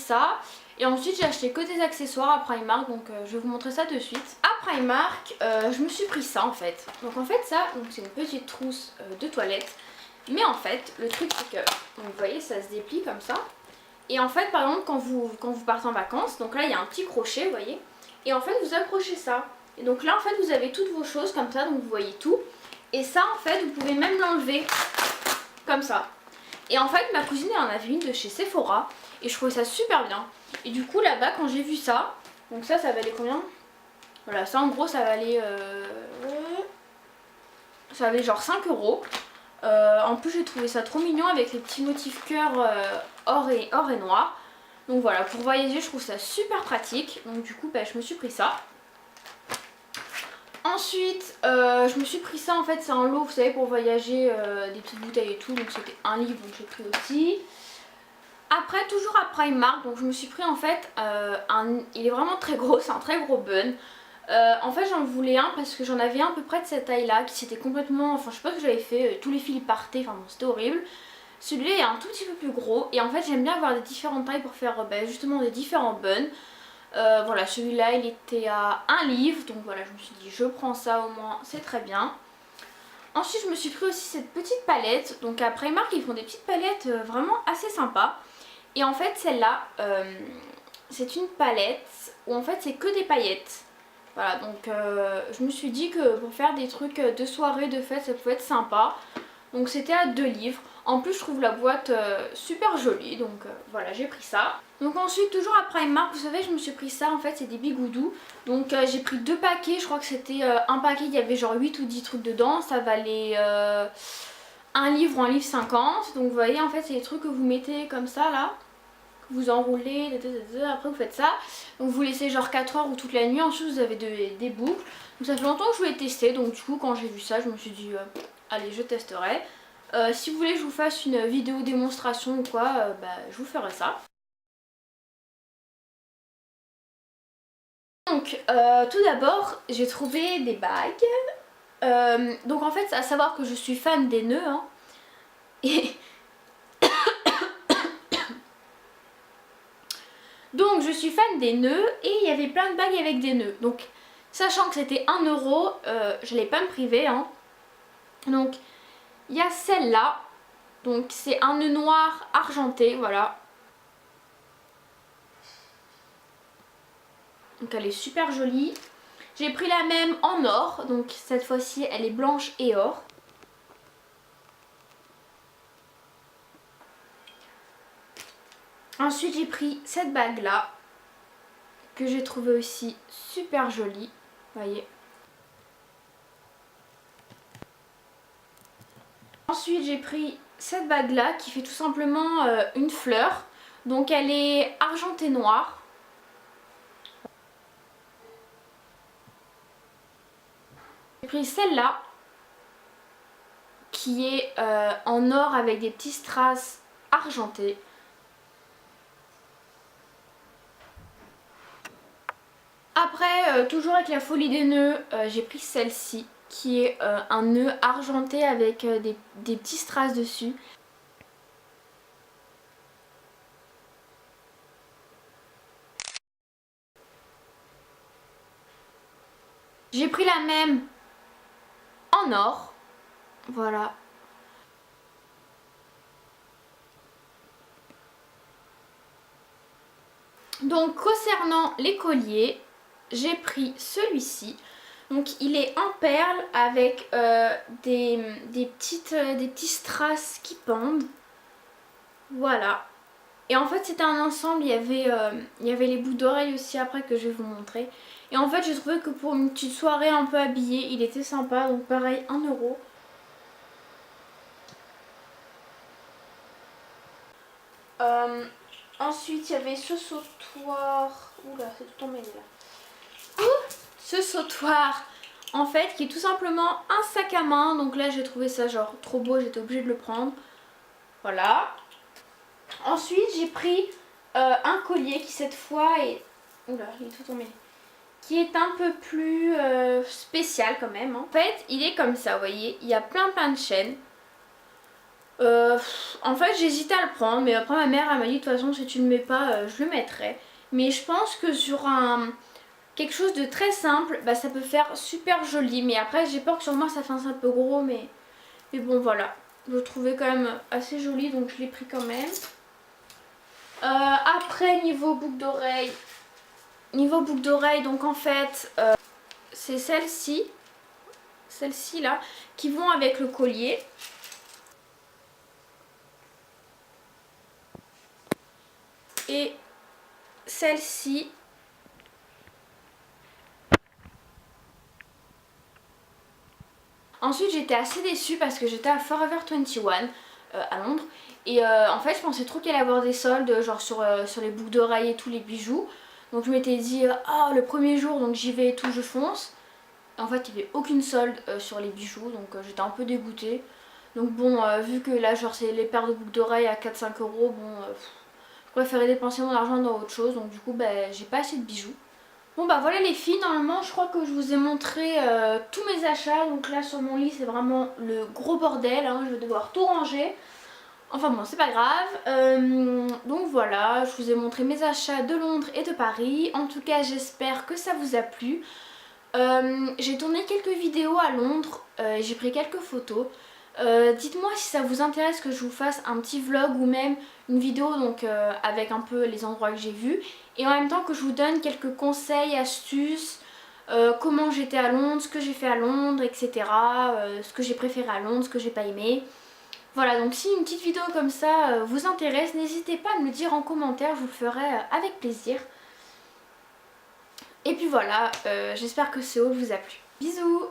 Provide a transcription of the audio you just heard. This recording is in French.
ça. Et ensuite j'ai acheté que des accessoires à Primark, donc je vais vous montrer ça de suite. À Primark, je me suis pris ça en fait. Donc en fait ça, c'est une petite trousse de toilette. Mais en fait, le truc c'est que, donc, vous voyez, ça se déplie comme ça. Et en fait, par exemple, quand vous partez en vacances, donc là il y a un petit crochet, vous voyez. Et en fait, vous accrochez ça. Et donc là, en fait, vous avez toutes vos choses comme ça, donc vous voyez tout. Et ça, en fait, vous pouvez même l'enlever comme ça. Et en fait, ma cousine, elle en avait une de chez Sephora. Et je trouvais ça super bien. Et du coup, là-bas, quand j'ai vu ça, donc ça valait combien? Voilà, ça en gros, ça valait genre 5 euros. En plus, j'ai trouvé ça trop mignon avec les petits motifs cœur or et noir. Donc voilà, pour voyager, je trouve ça super pratique. Donc du coup, je me suis pris ça. Ensuite, je me suis pris ça, en fait, c'est un lot, vous savez, pour voyager, des petites bouteilles et tout. Donc c'était un livre, donc j'ai pris aussi. Après, toujours à Primark, donc je me suis pris en fait il est vraiment très gros, c'est un très gros bun. En fait j'en voulais un parce que j'en avais un à peu près de cette taille là qui s'était complètement, enfin je sais pas ce que j'avais fait, tous les fils partaient, enfin bon c'était horrible. Celui-là est un tout petit peu plus gros et en fait j'aime bien avoir des différentes tailles pour faire justement des différents buns. Voilà, celui-là il était à 1 livre, donc voilà, je me suis dit je prends ça, au moins c'est très bien. Ensuite je me suis pris aussi cette petite palette, donc à Primark ils font des petites palettes vraiment assez sympas. Et en fait celle-là, c'est une palette où en fait c'est que des paillettes. Voilà, donc je me suis dit que pour faire des trucs de soirée, de fête, ça pouvait être sympa. Donc c'était à 2 livres. En plus je trouve la boîte super jolie, donc voilà, j'ai pris ça. Donc ensuite, toujours à Primark, vous savez, je me suis pris ça, en fait c'est des bigoudous. Donc j'ai pris 2 paquets, je crois que c'était un paquet, il y avait genre 8 ou 10 trucs dedans. Ça valait 1 livre ou 1 livre 50. Donc vous voyez, en fait c'est des trucs que vous mettez comme ça là, que vous enroulez, après vous faites ça. Donc vous laissez genre 4 heures ou toute la nuit, ensuite vous avez des boucles. Donc ça fait longtemps que je voulais tester, donc du coup quand j'ai vu ça je me suis dit allez, je testerai. Si vous voulez que je vous fasse une vidéo démonstration ou quoi, je vous ferai ça. Donc tout d'abord j'ai trouvé des bagues. Donc en fait à savoir que je suis fan des nœuds hein. Et donc je suis fan des nœuds et il y avait plein de bagues avec des nœuds. Donc sachant que c'était 1 euro, je n'allais pas me priver hein. Donc il y a celle-là. Donc c'est un nœud noir argenté, voilà. Donc elle est super jolie. J'ai pris la même en or, donc cette fois-ci elle est blanche et or. Ensuite j'ai pris cette bague là, que j'ai trouvée aussi super jolie, vous voyez. Ensuite j'ai pris cette bague là qui fait tout simplement une fleur. Donc elle est argentée noire. J'ai pris celle-là qui est en or avec des petits strass argentés. Après, toujours avec la folie des nœuds, j'ai pris celle-ci qui est un nœud argenté avec des petits strass dessus. J'ai pris la même en or, voilà. Donc concernant les colliers, j'ai pris celui-ci. Donc il est en perles avec des petits strass qui pendent. Voilà. Et en fait c'était un ensemble, il y avait les boucles d'oreilles aussi après que je vais vous montrer. Et en fait j'ai trouvé que pour une petite soirée un peu habillée, il était sympa. Donc pareil, 1 euro. Ensuite il y avait ce sautoir. Oula, c'est tout emmêlé là. Ce sautoir en fait qui est tout simplement un sac à main. Donc là j'ai trouvé ça genre trop beau, j'étais obligée de le prendre. Voilà. Ensuite j'ai pris un collier qui cette fois est... Oula, il est tout emmêlé. Qui est un peu plus spécial quand même hein. En fait il est comme ça, vous voyez, il y a plein de chaînes. En fait j'hésitais à le prendre, mais après ma mère elle m'a dit de toute façon si tu le mets pas je le mettrai. Mais je pense que sur quelque chose de très simple, bah, ça peut faire super joli. Mais après j'ai peur que sur moi ça fasse un peu gros, mais bon voilà. Je le trouvais quand même assez joli donc je l'ai pris quand même. Après niveau boucle d'oreille, donc en fait c'est celle-ci là, qui vont avec le collier. Et celle-ci. Ensuite j'étais assez déçue parce que j'étais à Forever 21 à Londres. Et en fait je pensais trop qu'il allait avoir des soldes genre sur les boucles d'oreilles et tous les bijoux. Donc je m'étais dit ah le premier jour donc j'y vais et tout je fonce. Et en fait il n'y avait aucune solde sur les bijoux donc j'étais un peu dégoûtée. Donc bon vu que là genre c'est les paires de boucles d'oreilles à 4-5 euros, bon je préférais dépenser mon argent dans autre chose. Donc du coup bah, j'ai pas assez de bijoux. Bon bah voilà les filles, normalement je crois que je vous ai montré tous mes achats. Donc là sur mon lit c'est vraiment le gros bordel, hein. Je vais devoir tout ranger. Enfin bon c'est pas grave. Donc voilà, je vous ai montré mes achats de Londres et de Paris. En tout cas j'espère que ça vous a plu. J'ai tourné quelques vidéos à Londres, j'ai pris quelques photos. Dites-moi si ça vous intéresse que je vous fasse un petit vlog ou même une vidéo donc avec un peu les endroits que j'ai vus et en même temps que je vous donne quelques conseils, astuces, comment j'étais à Londres, ce que j'ai fait à Londres, etc. Ce que j'ai préféré à Londres, ce que j'ai pas aimé. Voilà, donc si une petite vidéo comme ça vous intéresse, n'hésitez pas à me le dire en commentaire, je vous le ferai avec plaisir. Et puis voilà, j'espère que ce haul vous a plu. Bisous!